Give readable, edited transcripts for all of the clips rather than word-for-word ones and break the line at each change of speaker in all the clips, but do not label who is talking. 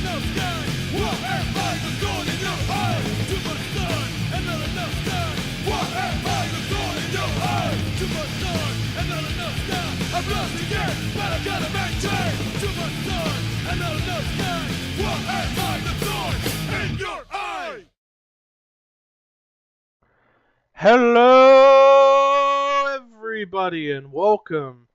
enough sky. What am I the thorn in your eye? Too much sun and not enough sky. What am I the thorn in your eye? Too much sun and not enough sky. I'm lost again, but I gotta maintain. Too much sun and not enough sky. What am I the thorn in your eye?
Hello, everybody, and welcome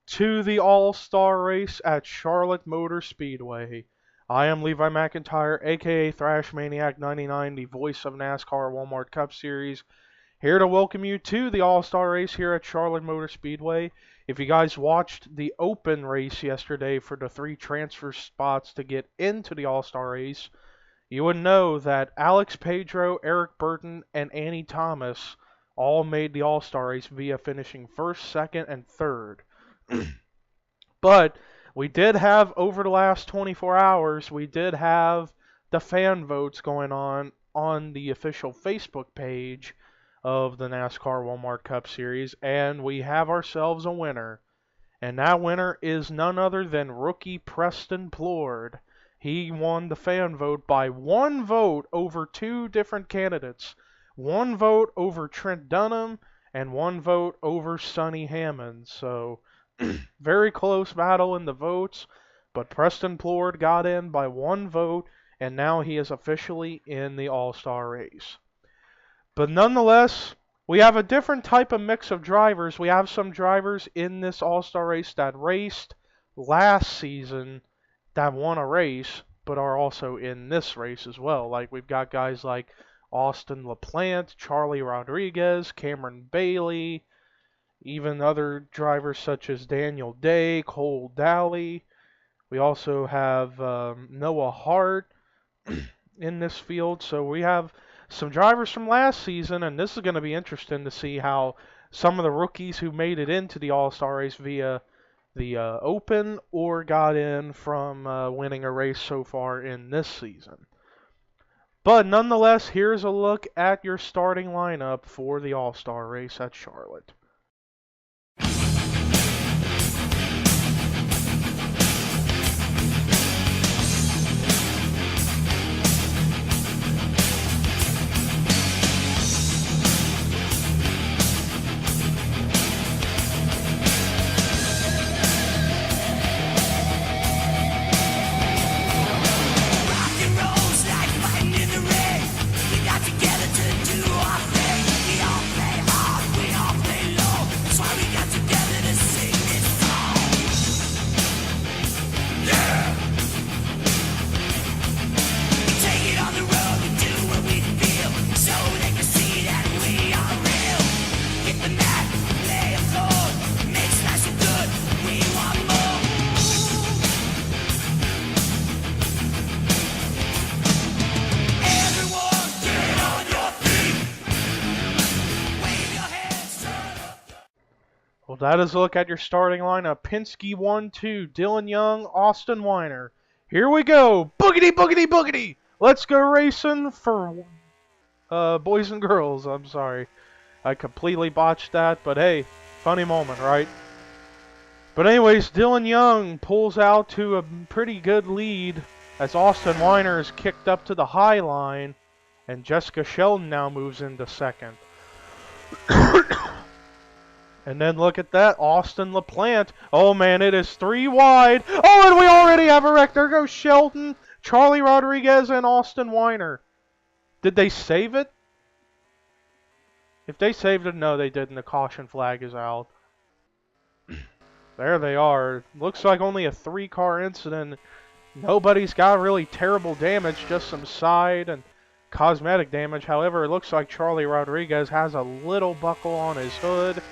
to the All-Star Race at Charlotte Motor Speedway. I am Levi McIntyre, aka Thrash Maniac 99, the voice of NASCAR Walmart Cup Series, here to welcome you to the All-Star Race here at Charlotte Motor Speedway. If you guys watched the open race yesterday for the 3 transfer spots to get into the All-Star Race, you would know that Alex Pedro, Eric Burton, and Annie Thomas all made the All-Star Race via finishing first, second, and third. But we did have, over the last 24 hours, we did have the fan votes going on the official Facebook page of the NASCAR Walmart Cup Series, and we have ourselves a winner. And that winner is none other than rookie Preston Plord. He won the fan vote by 1 vote over 2 different candidates. 1 vote over Trent Dunham and 1 vote over Sonny Hammond. So, very close battle in the votes, but Preston Plord got in by 1 vote, and now he is officially in the All-Star Race. But nonetheless, we have a different type of mix of drivers. We have some drivers in this All-Star Race that raced last season that won a race, but are also in this race as well. Like, we've got guys like Austin LaPlante, Charlie Rodriguez, Cameron Bailey, even other drivers such as Daniel Day, Cole Dally. We also have Noah Hart in this field. So we have some drivers from last season, and this is going to be interesting to see how some of the rookies who made it into the All-Star Race via the Open or got in from winning a race so far in this season. But nonetheless, here's a look at your starting lineup for the All-Star Race at Charlotte. Well, that is a look at your starting lineup. Penske 1-2, Dylan Young, Austin Weiner. Here we go. Boogity, boogity, boogity. Let's go racing for boys and girls. I'm sorry. I completely botched that, but hey, funny moment, right? But anyways, Dylan Young pulls out to a pretty good lead as Austin Weiner is kicked up to the high line, and Jessica Sheldon now moves into second. And then look at that, Austin LaPlante. Oh man, it is 3 wide. Oh, and we already have a wreck. There goes Sheldon, Charlie Rodriguez, and Austin Weiner. Did they save it? If they saved it, no, they didn't. The caution flag is out. There they are. Looks like only a 3-car incident. Nobody's got really terrible damage, just some side and cosmetic damage. However, it looks like Charlie Rodriguez has a little buckle on his hood.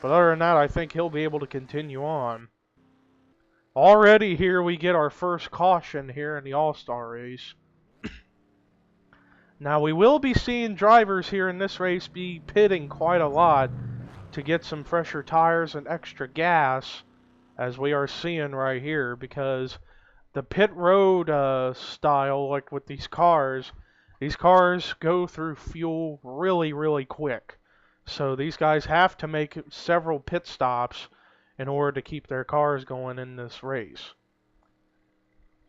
But other than that, I think he'll be able to continue on. Already here we get our first caution here in the All-Star Race. Now we will be seeing drivers here in this race be pitting quite a lot to get some fresher tires and extra gas, as we are seeing right here, because the pit road style, like with these cars go through fuel really, really quick. So these guys have to make several pit stops in order to keep their cars going in this race.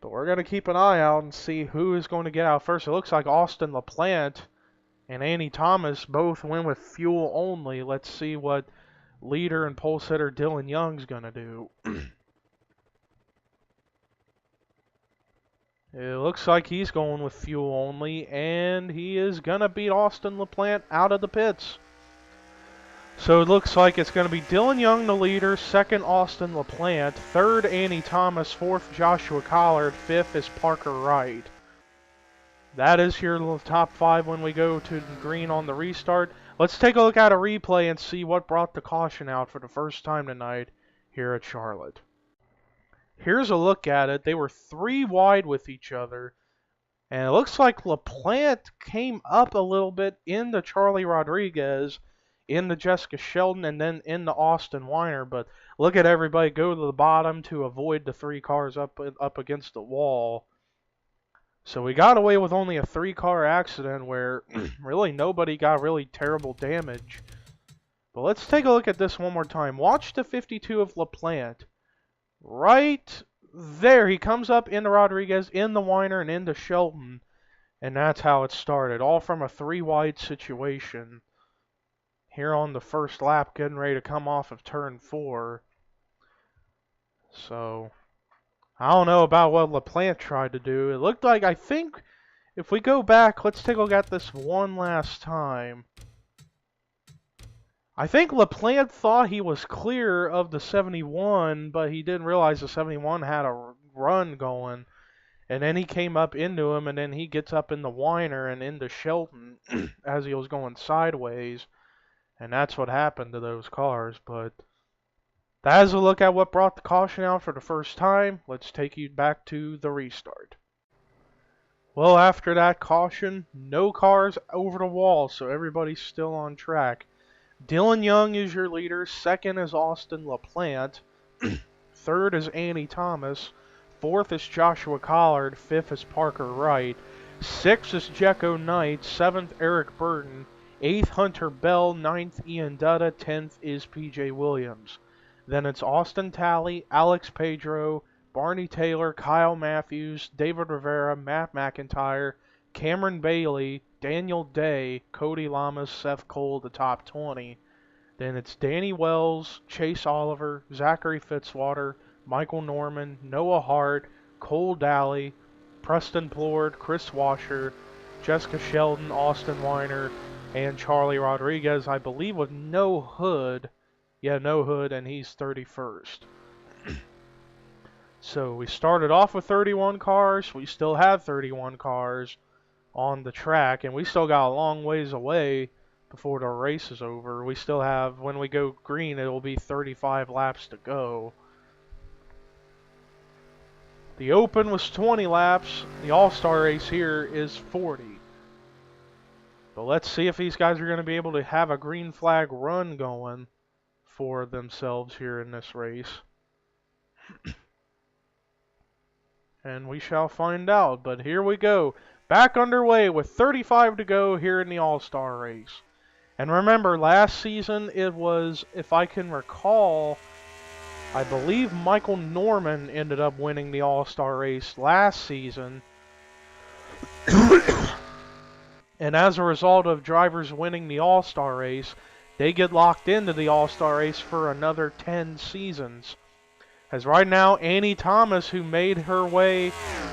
But we're going to keep an eye out and see who is going to get out first. It looks like Austin LaPlante and Andy Thomas both went with fuel only. Let's see what leader and pole sitter Dylan Young's going to do. It looks like he's going with fuel only, and he is going to beat Austin LaPlante out of the pits. So it looks like it's going to be Dylan Young, the leader, second Austin LaPlante, third Andy Thomas, fourth Joshua Collard, fifth is Parker Wright. That is your top five when we go to green on the restart. Let's take a look at a replay and see what brought the caution out for the first time tonight here at Charlotte. Here's a look at it. They were 3 wide with each other. And it looks like LaPlante came up a little bit into Charlie Rodriguez, into Jessica Sheldon, and then into Austin Weiner. But look at everybody go to the bottom to avoid the 3 cars up against the wall. So we got away with only a 3-car accident where really nobody got really terrible damage. But let's take a look at this one more time. Watch the 52 of LaPlante. Right there, he comes up into Rodriguez, into Weiner, and into Shelton. And that's how it started. All from a 3-wide situation. Here on the first lap, getting ready to come off of turn 4. So, I don't know about what LaPlante tried to do. It looked like, I think, if we go back, let's take a look at this one last time. I think LaPlante thought he was clear of the 71, but he didn't realize the 71 had a run going. And then he came up into him, and then he gets up in the Weiner and into Shelton as he was going sideways. And that's what happened to those cars. But that is a look at what brought the caution out for the first time. Let's take you back to the restart. Well, after that caution, no cars over the wall, so everybody's still on track. Dylan Young is your leader. Second is Austin LaPlante. Third is Andy Thomas. Fourth is Joshua Collard. Fifth is Parker Wright. Sixth is Jekko Knight. Seventh, Eric Burton. Eighth, Hunter Bell. Ninth, Ian Dutta. 10th is PJ Williams. Then it's Austin Talley, Alex Pedro, Barney Taylor, Kyle Matthews, David Rivera, Matt McIntyre, Cameron Bailey, Daniel Day, Cody Lamas, Seth Cole, the top 20. Then it's Danny Wells, Chase Oliver, Zachary Fitzwater, Michael Norman, Noah Hart, Cole Daly, Preston Plord, Chris Washer, Jessica Sheldon, Austin Weiner, and Charlie Rodriguez, I believe with no hood. Yeah, no hood, and he's 31st. So we started off with 31 cars. We still have 31 cars on the track, and we still got a long ways away before the race is over. We still have, when we go green, it will be 35 laps to go. The Open was 20 laps. The All-Star race here is 40. But let's see if these guys are going to be able to have a green flag run going for themselves here in this race. And we shall find out. But here we go. Back underway with 35 to go here in the All-Star race. And remember, last season it was, if I can recall, I believe Michael Norman ended up winning the All-Star race last season. And as a result of drivers winning the All-Star race, they get locked into the All-Star race for another 10 seasons. As right now, Annie Thomas, who made her way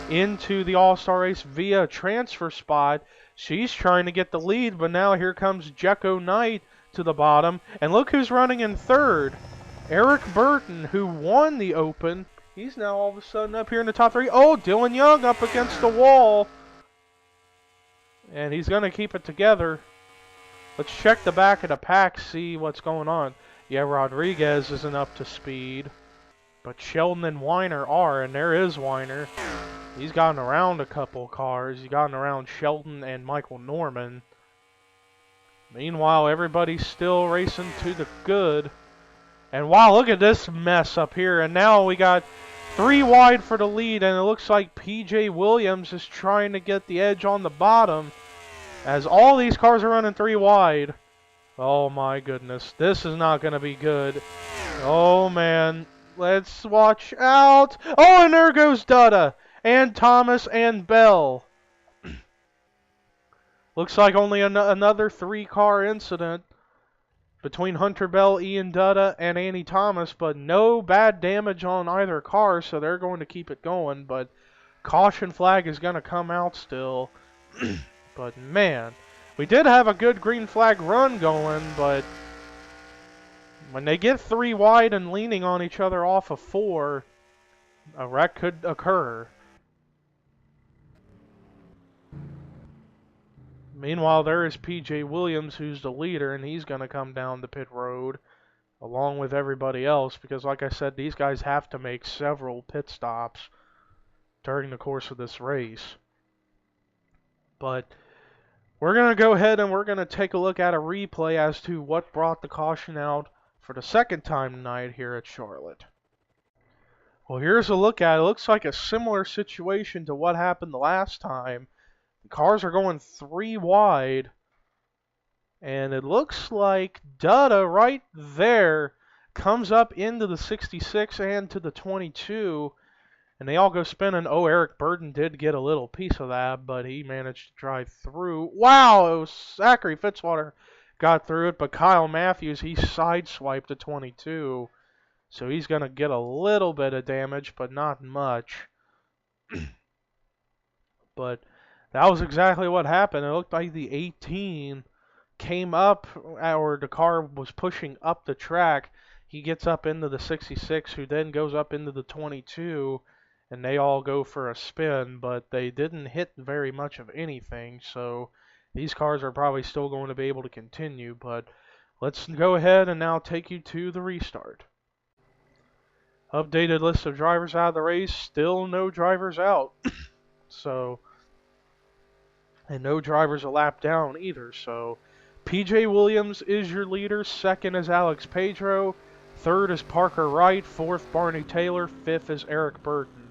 into the All-Star race via a transfer spot, she's trying to get the lead, but now here comes Jekko Knight to the bottom. And look who's running in third. Eric Burton, who won the Open. He's now all of a sudden up here in the top 3. Oh, Dylan Young up against the wall. And he's going to keep it together. Let's check the back of the pack, see what's going on. Yeah, Rodriguez isn't up to speed. But Sheldon and Weiner are, and there is Weiner. He's gotten around a couple cars. He's gotten around Sheldon and Michael Norman. Meanwhile, everybody's still racing to the good. And wow, look at this mess up here. And now we got 3 wide for the lead, and it looks like PJ Williams is trying to get the edge on the bottom as all these cars are running 3 wide. Oh my goodness, this is not going to be good. Oh man, let's watch out. Oh, and there goes Dutta. and Thomas and Bell. Looks like only another 3-car incident between Hunter Bell, Ian Dutta, and Annie Thomas, but no bad damage on either car, so they're going to keep it going. But caution flag is going to come out still. But man, we did have a good green flag run going, but when they get 3 wide and leaning on each other off of 4, a wreck could occur. Meanwhile, there is PJ Williams, who's the leader, and he's going to come down the pit road along with everybody else because, like I said, these guys have to make several pit stops during the course of this race. But we're going to go ahead and we're going to take a look at a replay as to what brought the caution out for the second time tonight here at Charlotte. Well, here's a look at it. It looks like a similar situation to what happened the last time. The cars are going 3 wide, and it looks like Dutta right there comes up into the 66 and to the 22, and they all go spinning. Oh, Eric Burden did get a little piece of that, but he managed to drive through. Wow, it was Zachary Fitzwater got through it, but Kyle Matthews, he sideswiped the 22. So he's going to get a little bit of damage, but not much. But that was exactly what happened. It looked like the 18 came up, or the car was pushing up the track. He gets up into the 66, who then goes up into the 22, and they all go for a spin, but they didn't hit very much of anything, so these cars are probably still going to be able to continue. But let's go ahead and now take you to the restart. Updated list of drivers out of the race, still no drivers out. So, and no drivers a lap down either. So, PJ Williams is your leader. Second is Alex Pedro. Third is Parker Wright. Fourth, Barney Taylor. Fifth is Eric Burton.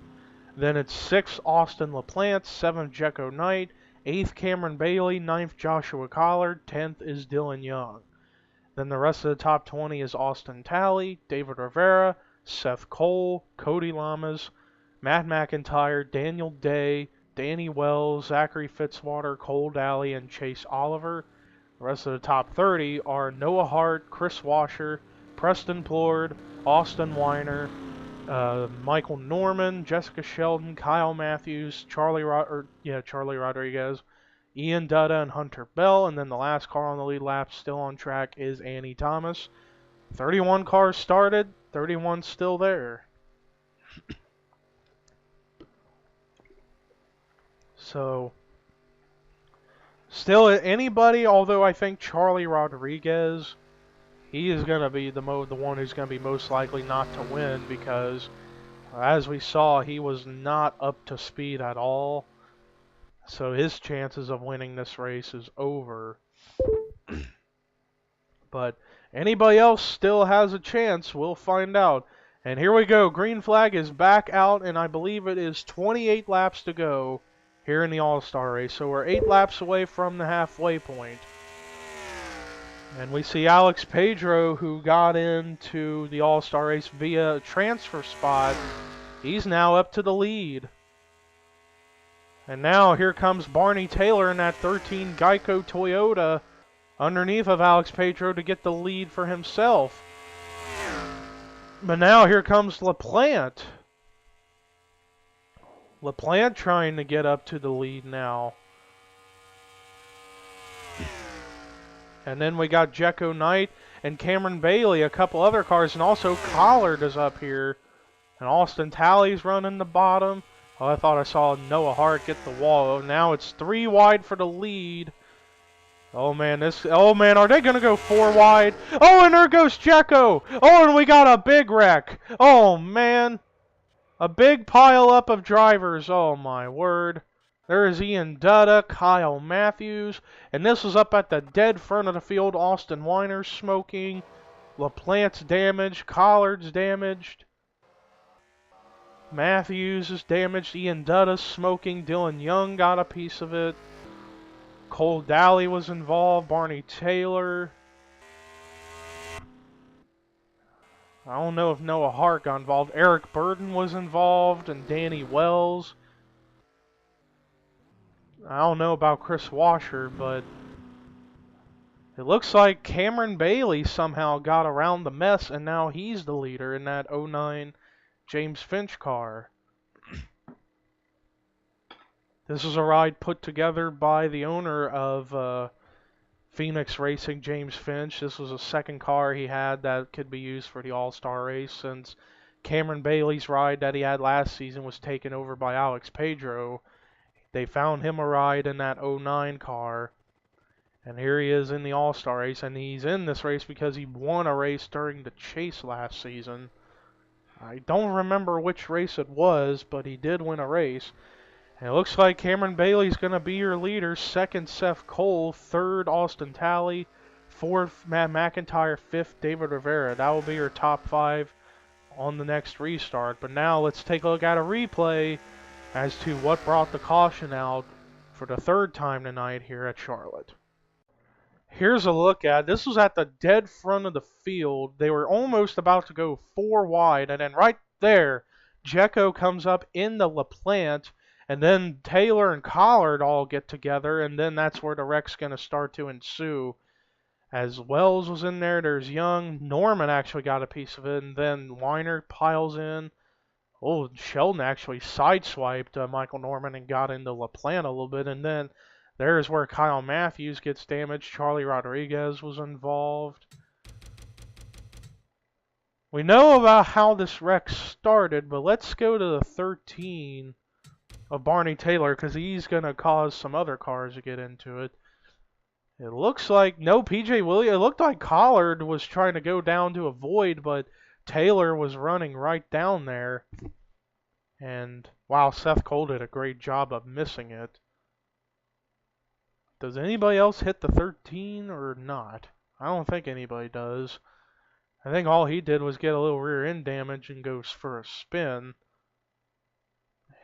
Then it's 6th, Austin LaPlante. 7th, Jekko Knight. 8th, Cameron Bailey. 9th, Joshua Collard. 10th is Dylan Young. Then the rest of the top 20 is Austin Talley, David Rivera, Seth Cole, Cody Lamas, Matt McIntyre, Daniel Day, Danny Wells, Zachary Fitzwater, Cole Daly, and Chase Oliver. The rest of the top 30 are Noah Hart, Chris Washer, Preston Plord, Austin Weiner, Michael Norman, Jessica Sheldon, Kyle Matthews, Charlie Rodriguez, Ian Dutta, and Hunter Bell. And then the last car on the lead lap still on track is Annie Thomas. 31 cars started, 31 still there. So, still anybody, although I think Charlie Rodriguez, he is going to be the one who's going to be most likely not to win because, as we saw, he was not up to speed at all. So his chances of winning this race is over. But anybody else still has a chance. We'll find out. And here we go. Green flag is back out, and I believe it is 28 laps to go here in the All-Star race. So we're 8 laps away from the halfway point. And we see Alex Pedro, who got into the All-Star race via transfer spot. He's now up to the lead. And now here comes Barney Taylor in that 13 Geico Toyota underneath of Alex Pedro to get the lead for himself. But now here comes LaPlante. LaPlante trying to get up to the lead now. And then we got Jekko Knight and Cameron Bailey, a couple other cars, and also Collard is up here. And Austin Talley's running the bottom. Oh, I thought I saw Noah Hart get the wall. Now it's 3 wide for the lead. Oh man, are they gonna go 4 wide? Oh, and there goes Jekko. Oh, and we got a big wreck. Oh man, a big pile up of drivers. Oh my word. There is Ian Dutta, Kyle Matthews, and this is up at the dead front of the field. Austin Weiner's smoking. LaPlante's damaged. Collard's damaged. Matthews is damaged. Ian Dutta's smoking. Dylan Young got a piece of it. Cole Daly was involved. Barney Taylor. I don't know if Noah Hart got involved. Eric Burden was involved, and Danny Wells. I don't know about Chris Washer, but it looks like Cameron Bailey somehow got around the mess, and now he's the leader in that '09 James Finch car. This is a ride put together by the owner of Phoenix Racing, James Finch. This was a second car he had that could be used for the All-Star race, since Cameron Bailey's ride that he had last season was taken over by Alex Pedro. They found him a ride in that '09 car, and here he is in the All-Star race, and he's in this race because he won a race during the chase last season. I don't remember which race it was, but he did win a race. And it looks like Cameron Bailey's going to be your leader. Second, Seth Cole. Third, Austin Talley. Fourth, Matt McIntyre. Fifth, David Rivera. That will be your top five on the next restart. But now let's take a look at a replay as to what brought the caution out for the third time tonight here at Charlotte. Here's a look at, this was at the dead front of the field. They were almost about to go 4 wide, and then right there, Jecko comes up in the LaPlante, and then Taylor and Collard all get together, and then that's where the wreck's going to start to ensue. As Wells was in there, there's Young. Norman actually got a piece of it, and then Weiner piles in. Oh, Sheldon actually sideswiped Michael Norman and got into LaPlante a little bit, and then there's where Kyle Matthews gets damaged. Charlie Rodriguez was involved. We know about how this wreck started, but let's go to the 13 of Barney Taylor, because he's going to cause some other cars to get into it. It looks like, no, PJ Williams, it looked like Collard was trying to go down to avoid, but Taylor was running right down there. And, wow, Seth Cole did a great job of missing it. Does anybody else hit the 13 or not? I don't think anybody does. I think all he did was get a little rear end damage and goes for a spin.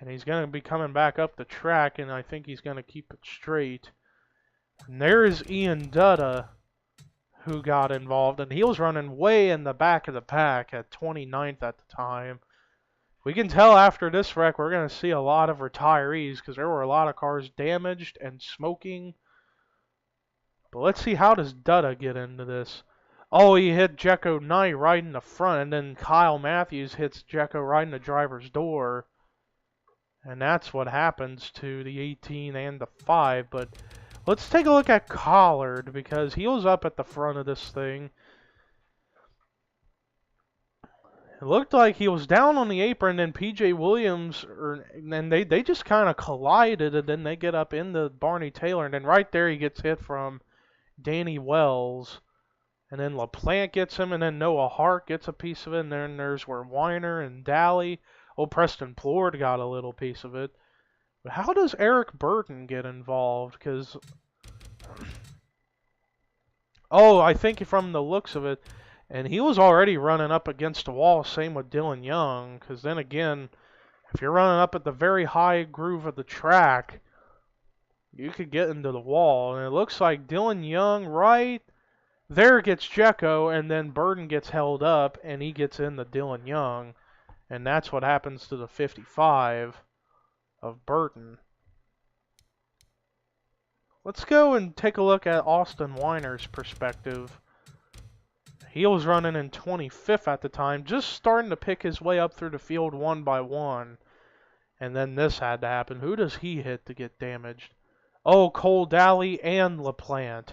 And he's going to be coming back up the track, and I think he's going to keep it straight. And there is Ian Dutta, who got involved, and he was running way in the back of the pack at 29th at the time. We can tell after this wreck we're going to see a lot of retirees, because there were a lot of cars damaged and smoking. But let's see, how does Dutta get into this? Oh, he hit Jecko Knight right in the front, and then Kyle Matthews hits Jecko right in the driver's door. And that's what happens to the 18 and the 5. But let's take a look at Collard, because he was up at the front of this thing. It looked like he was down on the apron, and PJ Williams, and they just kind of collided, and then they get up into Barney Taylor, and then right there he gets hit from Danny Wells, and then LaPlante gets him, and then Noah Hart gets a piece of it, and then there's where Weiner and Daly, Preston Plord got a little piece of it. But how does Eric Burton get involved? Because, oh, I think from the looks of it, and he was already running up against the wall, same with Dylan Young, because then again, if you're running up at the very high groove of the track, you could get into the wall. And it looks like Dylan Young right there gets Jecko, and then Burton gets held up, and he gets into Dylan Young. And that's what happens to the 55 of Burton. Let's go and take a look at Austin Weiner's perspective. He was running in 25th at the time, just starting to pick his way up through the field one by one. And then this had to happen. Who does he hit to get damaged? Oh, Cole Daly and LaPlante.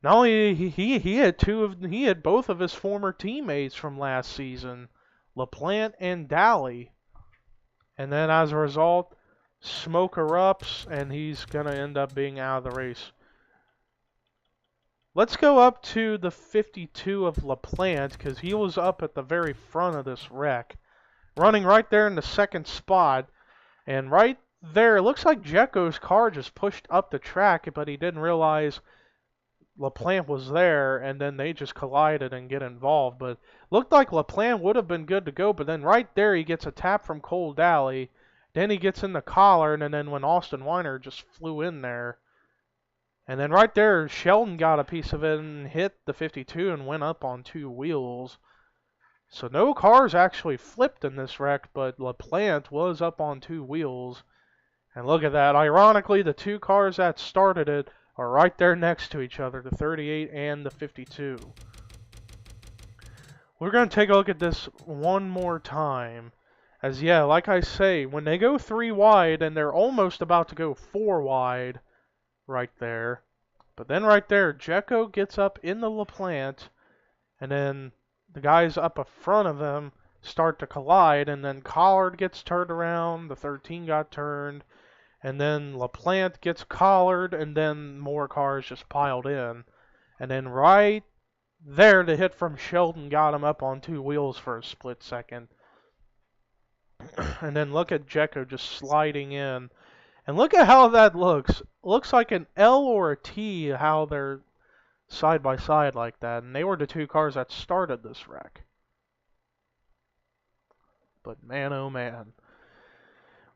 Not only he had both of his former teammates from last season, LaPlante and Daly. And then as a result, smoke erupts, and he's going to end up being out of the race. Let's go up to the 52 of LaPlante, because he was up at the very front of this wreck. Running right there in the second spot. And right there, it looks like Jecko's car just pushed up the track, but he didn't realize LaPlante was there, and then they just collided and get involved. But looked like LaPlante would have been good to go, but then right there he gets a tap from Cole Daly. Then he gets in the collar, and then when Austin Weiner just flew in there. And then right there, Sheldon got a piece of it and hit the 52 and went up on 2 wheels. So no cars actually flipped in this wreck, but LaPlante was up on 2 wheels. And look at that. Ironically, the two cars that started it are right there next to each other, the 38 and the 52. We're going to take a look at this one more time. As yeah, like I say, when they go 3 wide and they're almost about to go 4 wide right there. But then right there, Jekko gets up in the LaPlante, and then the guys up in front of him start to collide, and then Collard gets turned around, the 13 got turned, and then LaPlante gets collared, and then more cars just piled in. And then right there, the hit from Sheldon got him up on 2 wheels for a split second. And then look at Jekko just sliding in. And look at how that looks. Looks like an L or a T, how they're side by side like that. And they were the two cars that started this wreck. But man, oh man.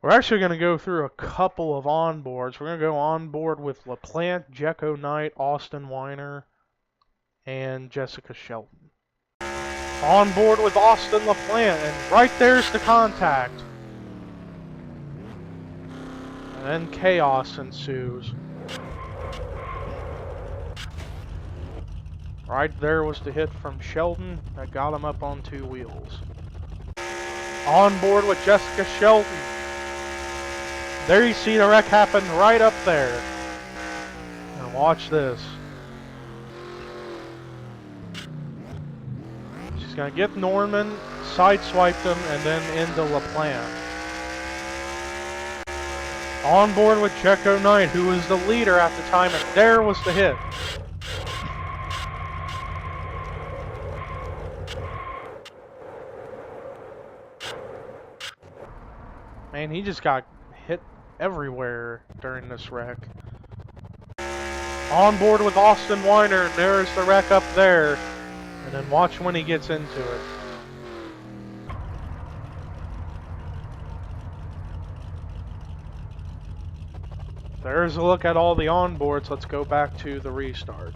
We're actually going to go through a couple of onboards. We're going to go on board with LaPlante, Jekko Knight, Austin Weiner, and Jessica Shelton. On board with Austin LaPlante, and right there's the contact. And then chaos ensues. Right there was the hit from Sheldon that got him up on 2 wheels. On board with Jessica Shelton. There you see the wreck happen right up there. And watch this. She's going to get Norman, sideswipe them, and then into LaPlante. On board with Jekko Knight, who was the leader at the time, and there was the hit. Man, he just got hit everywhere during this wreck. On board with Austin Weiner, and there's the wreck up there. And then watch when he gets into it. There's a look at all the onboards. Let's go back to the restart.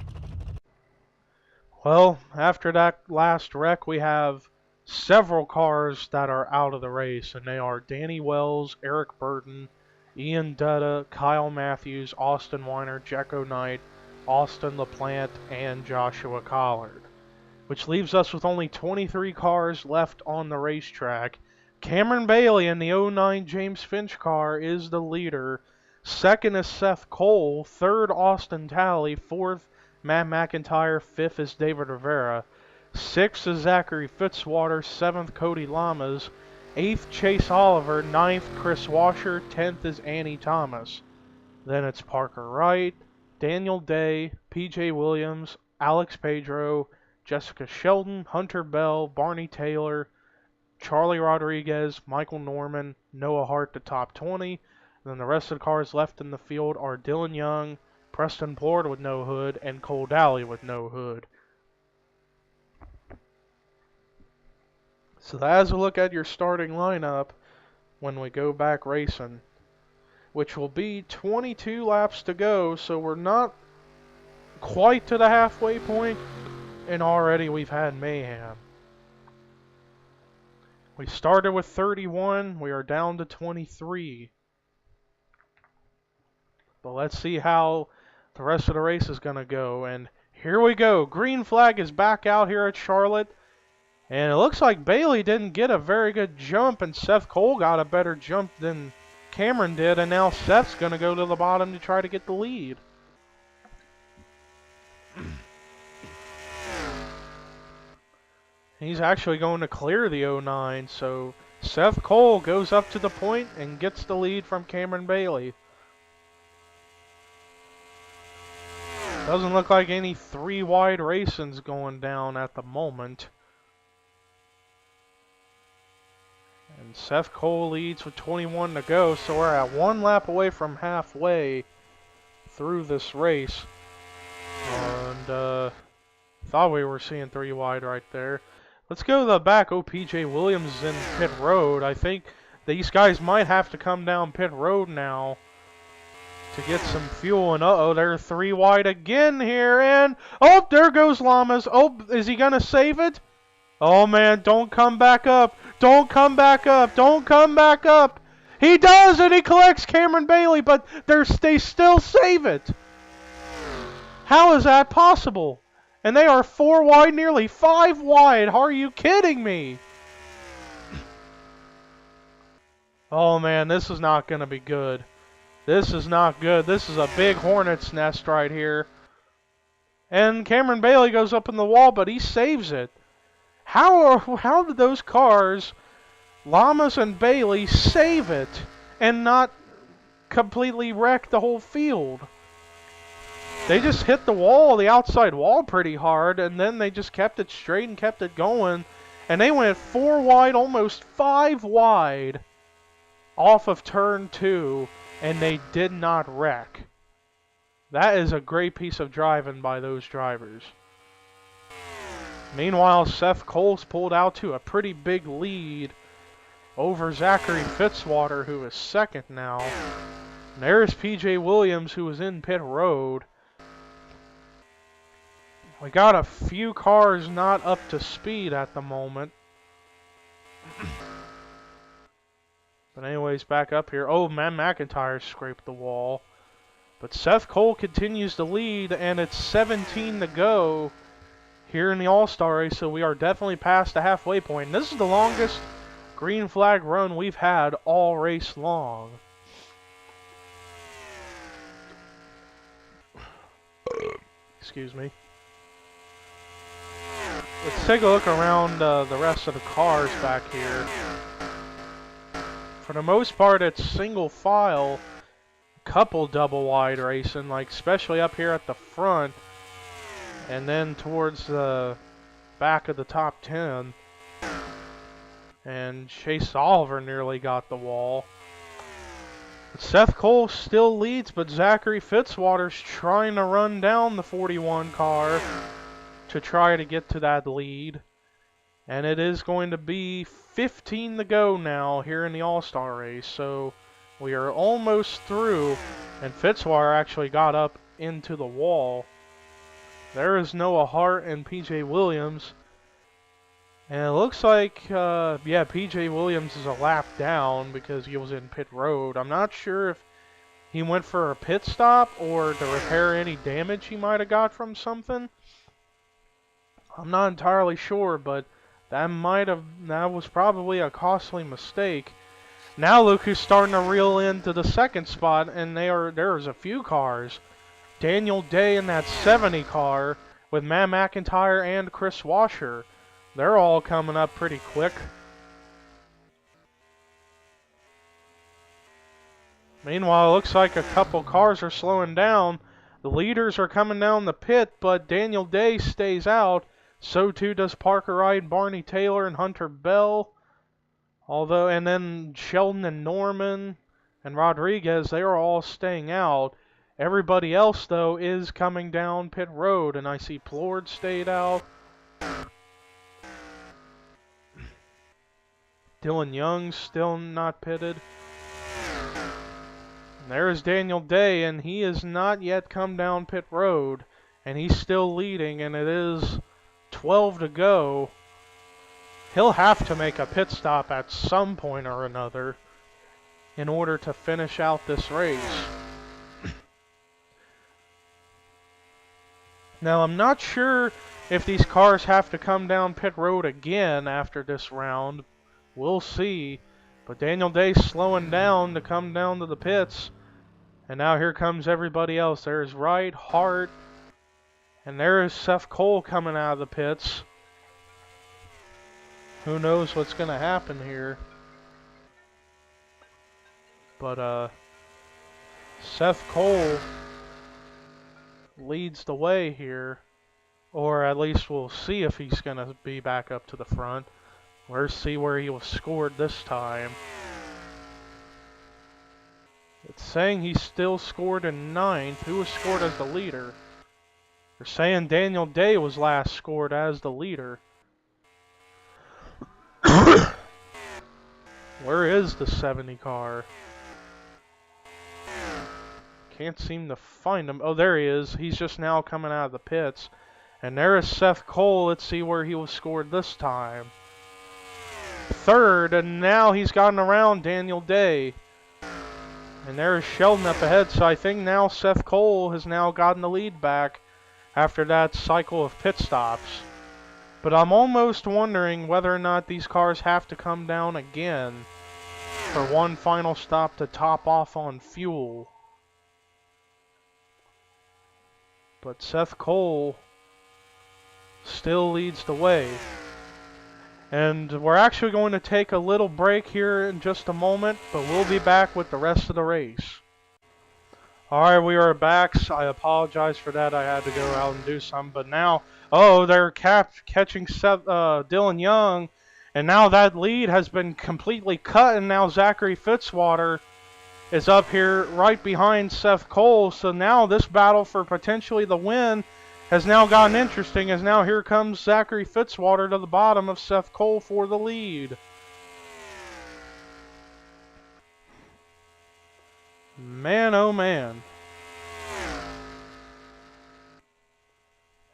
Well, after that last wreck, we have several cars that are out of the race, and they are Danny Wells, Eric Burton, Ian Dutta, Kyle Matthews, Austin Weiner, Jekko Knight, Austin LaPlante, and Joshua Collard. Which leaves us with only 23 cars left on the racetrack. Cameron Bailey in the 09 James Finch car is the leader. Second is Seth Cole. Third, Austin Talley. Fourth, Matt McIntyre. Fifth is David Rivera. Sixth is Zachary Fitzwater. Seventh, Cody Lamas. Eighth, Chase Oliver. Ninth, Chris Washer. 10th is Annie Thomas. Then it's Parker Wright, Daniel Day, PJ Williams, Alex Pedro, Jessica Shelton, Hunter Bell, Barney Taylor, Charlie Rodriguez, Michael Norman, Noah Hart, the top 20. And then the rest of the cars left in the field are Dylan Young, Preston Plord with no hood, and Cole Dally with no hood. So that is a look at your starting lineup when we go back racing, which will be 22 laps to go, so we're not quite to the halfway point, and already we've had mayhem. We started with 31, we are down to 23. But let's see how the rest of the race is going to go. And here we go. Green flag is back out here at Charlotte. And it looks like Bailey didn't get a very good jump, and Seth Cole got a better jump than Cameron did. And now Seth's going to go to the bottom to try to get the lead. He's actually going to clear the 09, so Seth Cole goes up to the point and gets the lead from Cameron Bailey. Doesn't look like any 3 wide racing's going down at the moment. And Seth Cole leads with 21 to go, so we're at 1 lap away from halfway through this race. And thought we were seeing 3 wide right there. Let's go to the back. Oh, PJ Williams is in pit road. I think these guys might have to come down pit road now to get some fuel. And uh-oh, they're 3 wide again here. And, oh, there goes Lamas. Oh, is he going to save it? Oh, man, don't come back up. Don't come back up. Don't come back up. He does, and he collects Cameron Bailey, but they still save it. How is that possible? And they are 4 wide, nearly 5 wide. Are you kidding me? Oh man, this is not going to be good. This is not good. This is a big hornet's nest right here. And Cameron Bailey goes up in the wall, but he saves it. How did those cars, Lamas and Bailey, save it and not completely wreck the whole field? They just hit the wall, the outside wall, pretty hard, and then they just kept it straight and kept it going. And they went 4 wide, almost 5 wide off of turn 2, and they did not wreck. That is a great piece of driving by those drivers. Meanwhile, Seth Cole's pulled out to a pretty big lead over Zachary Fitzwater, who is second now. And there's PJ Williams, who was in pit road. We got a few cars not up to speed at the moment. But anyways, back up here. Oh, man, McIntyre scraped the wall. But Seth Cole continues to lead, and it's 17 to go here in the All-Star race, so we are definitely past the halfway point. And this is the longest green flag run we've had all race long. Excuse me. Let's take a look around the rest of the cars back here. For the most part, it's single file, couple double wide racing, like especially up here at the front, and then towards the back of the top 10. And Chase Oliver nearly got the wall. But Seth Cole still leads, but Zachary Fitzwater's trying to run down the 41 car to try to get to that lead. And it is going to be 15 to go now here in the All-Star race. So we are almost through, and Fitzwater actually got up into the wall. There is Noah Hart and PJ Williams. And it looks like, yeah, PJ Williams is a lap down because he was in pit road. I'm not sure if he went for a pit stop or to repair any damage he might have got from something. I'm not entirely sure, but that was probably a costly mistake. Now look who's starting to reel into the second spot, and there's a few cars. Daniel Day in that 70 car with Matt McIntyre and Chris Washer. They're all coming up pretty quick. Meanwhile, it looks like a couple cars are slowing down. The leaders are coming down the pit, but Daniel Day stays out. So too does Parker Wright, Barney Taylor, and Hunter Bell. And then Sheldon and Norman and Rodriguez, they are all staying out. Everybody else, though, is coming down pit road, and I see Plord stayed out. Dylan Young's still not pitted. And there's Daniel Day, and he has not yet come down pit road, and he's still leading, and it is 12 to go. He'll have to make a pit stop at some point or another in order to finish out this race. Now, I'm not sure if these cars have to come down pit road again after this round. We'll see. But Daniel Day's slowing down to come down to the pits. And now here comes everybody else. There's Wright, Hart, and there is Seth Cole coming out of the pits. Who knows what's going to happen here. But Seth Cole leads the way here. Or at least we'll see if he's going to be back up to the front. Let's see where he was scored this time. It's saying he still scored in 9th. Who was scored as the leader? They're saying Daniel Day was last scored as the leader. Where is the 70 car? Can't seem to find him. Oh, there he is. He's just now coming out of the pits. And there is Seth Cole. Let's see where he was scored this time. 3rd, and now he's gotten around Daniel Day. And there's Sheldon up ahead, so I think now Seth Cole has now gotten the lead back after that cycle of pit stops. But I'm almost wondering whether or not these cars have to come down again for one final stop to top off on fuel. But Seth Cole still leads the way. And we're actually going to take a little break here in just a moment, but we'll be back with the rest of the race. Alright, we are back. So I apologize for that. I had to go out and do something. But now, oh, they're catching Dylan Young. And now that lead has been completely cut. And now Zachary Fitzwater is up here right behind Seth Cole. So now this battle for potentially the win has now gotten interesting. As now here comes Zachary Fitzwater to the bottom of Seth Cole for the lead. Man, oh man.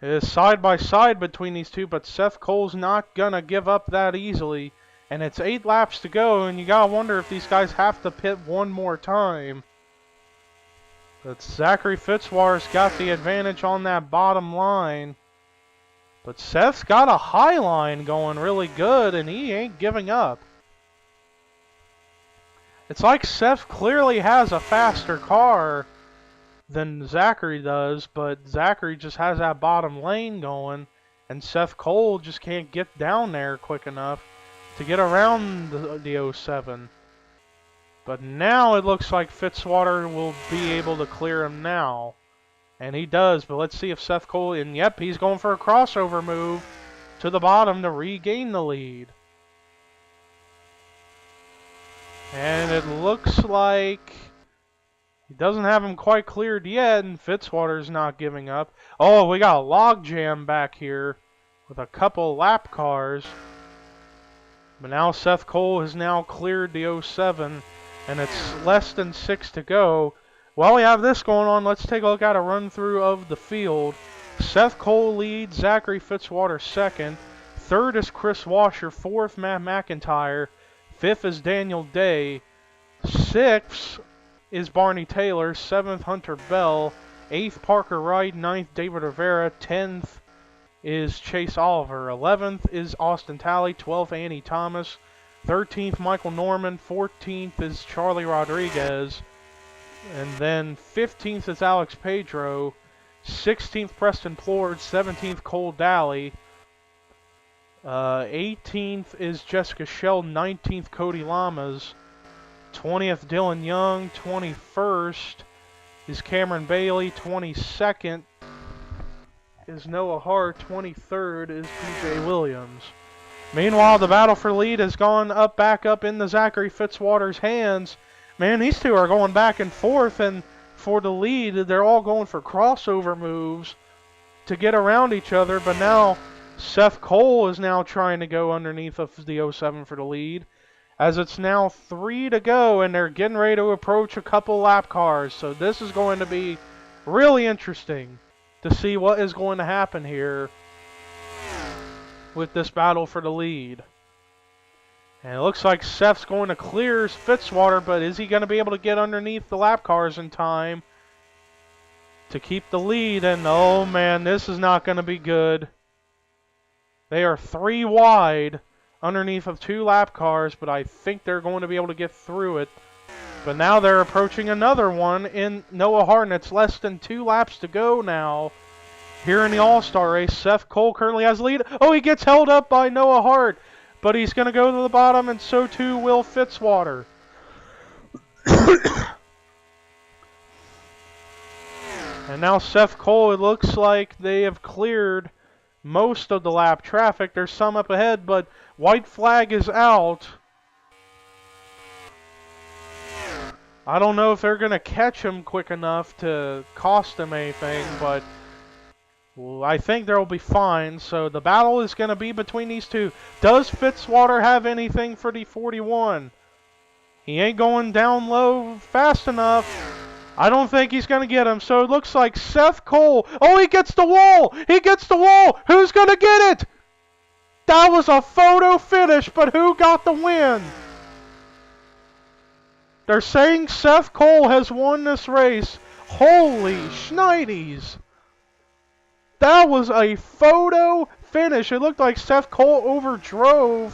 It is side by side between these two, but Seth Cole's not gonna give up that easily. And it's 8 laps to go, and you gotta wonder if these guys have to pit one more time. But Zachary Fitzwater's got the advantage on that bottom line. But Seth's got a high line going really good, and he ain't giving up. It's like Seth clearly has a faster car than Zachary does, but Zachary just has that bottom lane going, and Seth Cole just can't get down there quick enough to get around the 07. But now it looks like Fitzwater will be able to clear him now. And he does, but let's see if Seth Cole, and yep, he's going for a crossover move to the bottom to regain the lead. And it looks like he doesn't have him quite cleared yet, and Fitzwater's not giving up. Oh, we got a log jam back here with a couple lap cars. But now Seth Cole has now cleared the 07, and it's less than 6 to go. While we have this going on, let's take a look at a run-through of the field. Seth Cole leads, Zachary Fitzwater second. Third is Chris Washer. Fourth, Matt McIntyre. Fifth is Daniel Day. Sixth is Barney Taylor. Seventh, Hunter Bell. Eighth, Parker Wright. Ninth, David Rivera. 10th is Chase Oliver. 11th is Austin Talley. 12th, Andy Thomas. 13th, Michael Norman. 14th is Charlie Rodriguez. And then 15th is Alex Pedro. 16th, Preston Plord. 17th, Cole Daly. 18th is Jessica Sheldon. 19th, Cody Lamas. 20th, Dylan Young. 21st is Cameron Bailey. 22nd is Noah Hart. 23rd is PJ Williams. Meanwhile, the battle for lead has gone back up into Zachary Fitzwater's hands. Man, these two are going back and forth, and for the lead, they're all going for crossover moves to get around each other, but now Seth Cole is now trying to go underneath of the 07 for the lead, as it's now 3 to go, and they're getting ready to approach a couple lap cars, so this is going to be really interesting to see what is going to happen here with this battle for the lead. And it looks like Seth's going to clear Fitzwater, but is he going to be able to get underneath the lap cars in time to keep the lead? And oh man, this is not going to be good. They are 3 wide underneath of 2 lap cars, but I think they're going to be able to get through it. But now they're approaching another one in Noah Hart, and it's less than 2 laps to go now here in the All-Star race. Seth Cole currently has the lead. Oh, he gets held up by Noah Hart, but he's going to go to the bottom, and so too will Fitzwater. And now Seth Cole, it looks like they have cleared most of the lap traffic. There's some up ahead, but white flag is out. I don't know if they're going to catch him quick enough to cost him anything, but I think they'll be fine. So the battle is going to be between these two. Does Fitzwater have anything for the 41? He ain't going down low fast enough. I don't think he's going to get him. So it looks like Seth Cole. Oh, he gets the wall. He gets the wall. Who's going to get it? That was a photo finish, but who got the win? They're saying Seth Cole has won this race. Holy shnidies. That was a photo finish. It looked like Seth Cole overdrove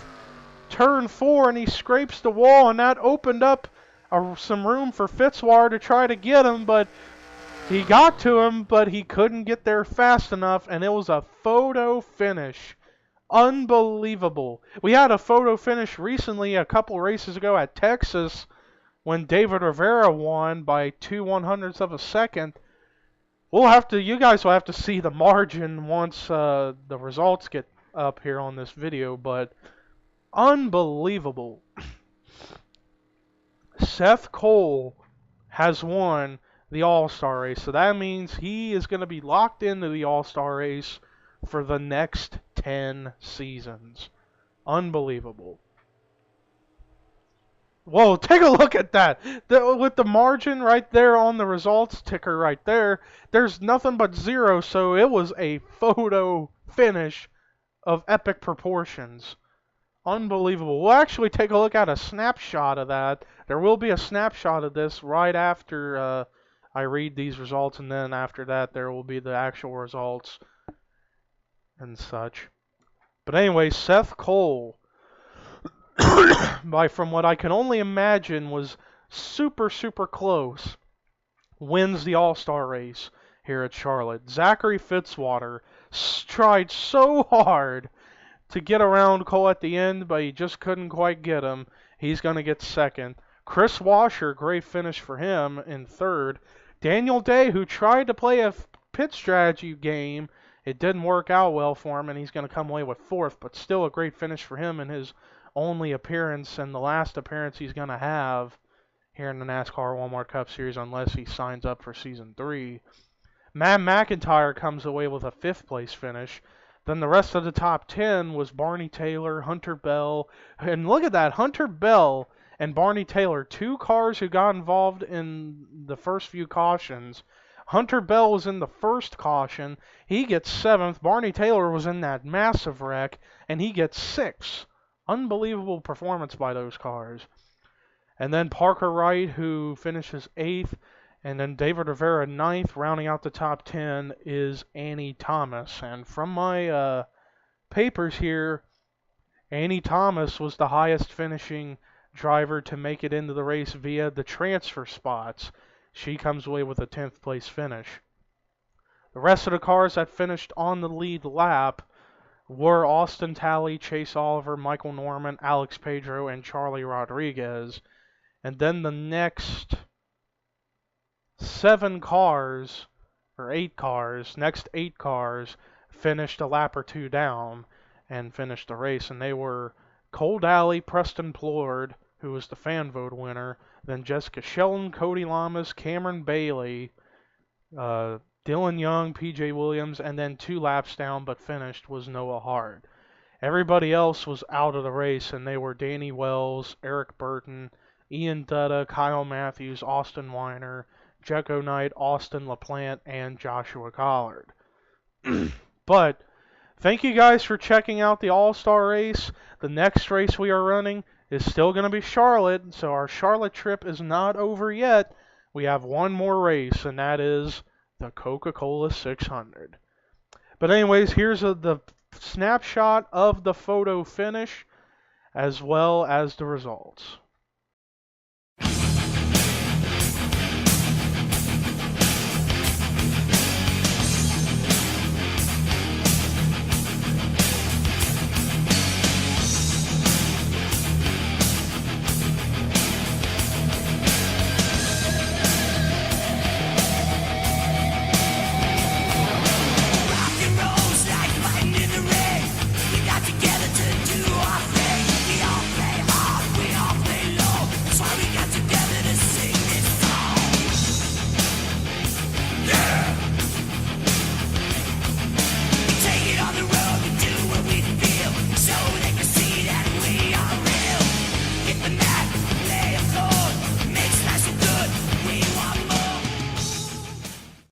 turn 4 and he scrapes the wall, and that opened up some room for Fitzwater to try to get him, but he got to him, but he couldn't get there fast enough, and it was a photo finish. Unbelievable. We had a photo finish recently, a couple races ago at Texas, when David Rivera won by 2/100ths of a second. You guys will have to see the margin once the results get up here on this video, but unbelievable. Seth Cole has won the All-Star race, so that means he is going to be locked into the All-Star race for the next 10 seasons. Unbelievable. Whoa, take a look at that. With the margin right there on the results ticker right there, there's nothing but 0, so it was a photo finish of epic proportions. Unbelievable. We'll actually take a look at a snapshot of that. There will be a snapshot of this right after I read these results, and then after that there will be the actual results and such. But anyway, Seth Cole, from what I can only imagine was super close, wins the All-Star race here at Charlotte. Zachary Fitzwater tried so hard to get around Cole at the end, but he just couldn't quite get him. He's going to get second. Chris Washer, great finish for him, in third. Daniel Day, who tried to play a pit strategy game, it didn't work out well for him, and he's going to come away with fourth, but still a great finish for him in his only appearance and the last appearance he's going to have here in the NASCAR Walmart Cup Series unless he signs up for Season 3. Matt McIntyre comes away with a 5th place finish. Then the rest of the top 10 was Barney Taylor, Hunter Bell, and look at that, Hunter Bell and Barney Taylor, 2 cars who got involved in the first few cautions. Hunter Bell was in the first caution, he gets 7th. Barney Taylor was in that massive wreck, and he gets 6th. Unbelievable performance by those cars. And then Parker Wright, who finishes 8th, and then David Rivera 9th. Rounding out the top 10 is Annie Thomas. And from my papers here, Annie Thomas was the highest finishing driver to make it into the race via the transfer spots. She comes away with a 10th place finish. The rest of the cars that finished on the lead lap were Austin Talley, Chase Oliver, Michael Norman, Alex Pedro, and Charlie Rodriguez. And then the next 8 cars, finished a lap or 2 down and finished the race. And they were Cole Daly, Preston Plord, who was the fan vote winner, then Jessica Sheldon, Cody Lamas, Cameron Bailey, Dylan Young, PJ Williams, and then 2 laps down but finished was Noah Hart. Everybody else was out of the race, and they were Danny Wells, Eric Burton, Ian Dutta, Kyle Matthews, Austin Weiner, Jecko Knight, Austin LaPlante, and Joshua Collard. But thank you guys for checking out the All-Star race. The next race we are running is still going to be Charlotte, so our Charlotte trip is not over yet. We have one more race, and that is the Coca-Cola 600. But anyways, here's the snapshot of the photo finish as well as the results.